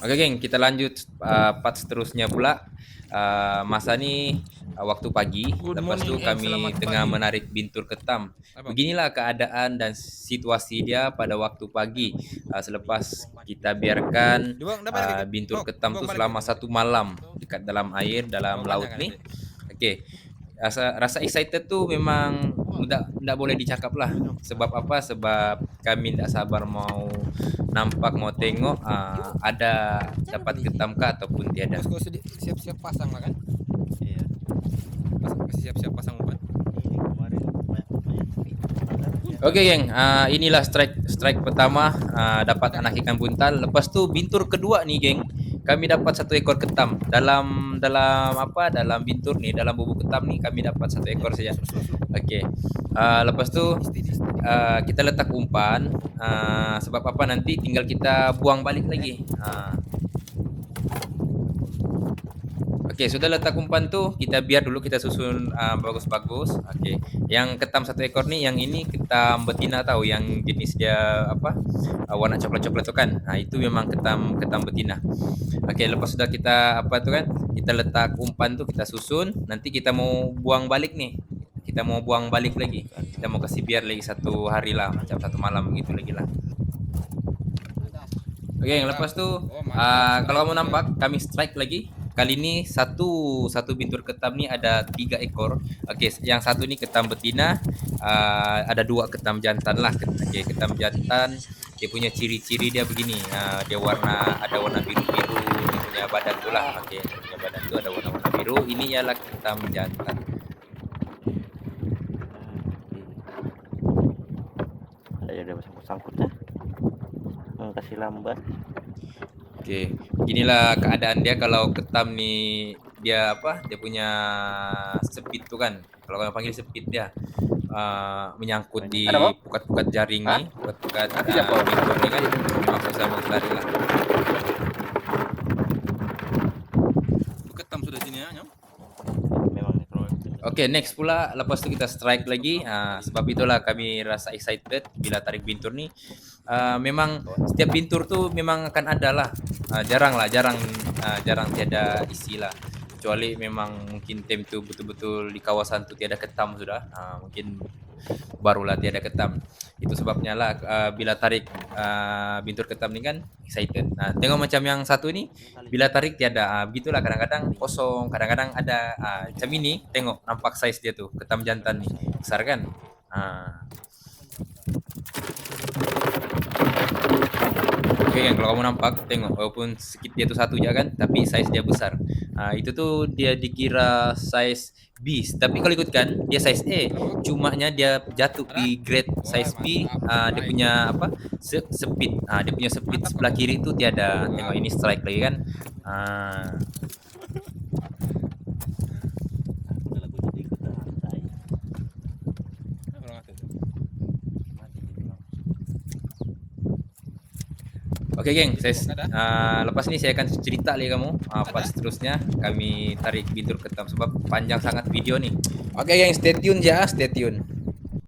Oke, geng, kita lanjut part seterusnya pula. Masa nih waktu pagi, Good lepas morning itu and kami selamat tengah pagi. menarik bintur ketam. Abang. Beginilah keadaan dan situasi dia pada waktu pagi. Selepas kita biarkan Di bang, dapat lagi. bintur Oh, ketam bang tuh balik lagi selama nanti. satu malam dekat dalam air, Mau dalam belanja laut kan nih. nanti? Oke, rasa excited tuh memang nggak boleh dicakap lah. Sebab apa? Sebab kami tidak sabar mau nampak, mau tengok ada dapat ketam kah ataupun tiada. Bos kau siap-siap pasang lah kan? Iya, Masih siap-siap pasang umpan. ini kemarin banyak Oke, geng, inilah strike pertama, dapat anak ikan buntal. Lepas tu bintur kedua nih, geng. Kami dapat satu ekor ketam. Dalam bintur nih, dalam bubuk ketam nih kami dapat satu ekor saja. Oke. Lepas tu kita letak umpan, sebab apa, nanti tinggal kita buang balik lagi. Oke, sudah letak umpan tuh, kita biar dulu, kita susun bagus-bagus. Oke, yang ketam satu ekor nih, yang ini ketam betina, tahu yang jenis dia apa, warna coklat-coklat tuh kan. Nah, itu memang ketam ketam betina. Oke, lepas sudah kita apa tuh kan, kita letak umpan tuh, kita susun. Nanti kita mau buang balik nih, kita mau buang balik lagi. Kita mau kasih biar lagi satu hari lah, macam satu malam gitu lagi lah. Oke, yang lepas tuh kalau kamu nampak kami strike lagi. Kali ini satu bintur ketam nih ada 3 ekor. Oke, yang satu ini ketam betina, ada 2 ketam jantan lah. Oke, ketam jantan dia punya ciri-ciri dia begini. Dia ada warna biru-biru, dia punya badan tuh lah. Oke, dia punya badan tuh ada warna-warna biru. Ini ialah ketam jantan. ada udah sangkut-sangkutnya. Kasih lambat. Oke, inilah keadaan dia kalau ketam nih, dia apa? Dia punya sepit tuh kan. Kalau kami panggil sepit dia. Menyangkut di Ada, Bang? pukat-pukat jaring Hah? nih, pukat-pukat Nanti jatuh. bintur nih kan. Memang susah mau lari lah. Ketam sudah sini ya, Nyam. Memang Oke, next pula, lepas itu kita strike lagi. Sebab itulah kami rasa excited bila tarik bintur nih. Memang setiap bintur tuh memang akan ada lah. Jarang tiada isi lah. Kecuali memang mungkin tim tuh betul-betul di kawasan tuh tiada ketam sudah. Mungkin barulah tiada ketam. Itu sebabnya lah bila tarik bintur ketam ini kan excited. Nah, tengok macam yang satu ini, bila tarik tiada, begitulah, kadang-kadang kosong, kadang-kadang ada. Macam ini, tengok nampak size dia tuh, ketam jantan nih, besar kan. Oke, yang kalau kamu nampak, tengok, walaupun sedikit dia tuh satu aja kan, tapi size dia besar. Itu tuh dia dikira size B, tapi kalau ikutkan dia size A. Cumanya dia jatuh di grade size B. Dia punya apa? Speed. Dia punya speed sebelah kiri tuh tiada. Tengok ini strike lagi kan. Oke, geng, lepas ini saya akan cerita lagi kamu pas seterusnya kami tarik bintur ketam, sebab panjang sangat video nih. Oke, geng, stay tune ya, stay tune.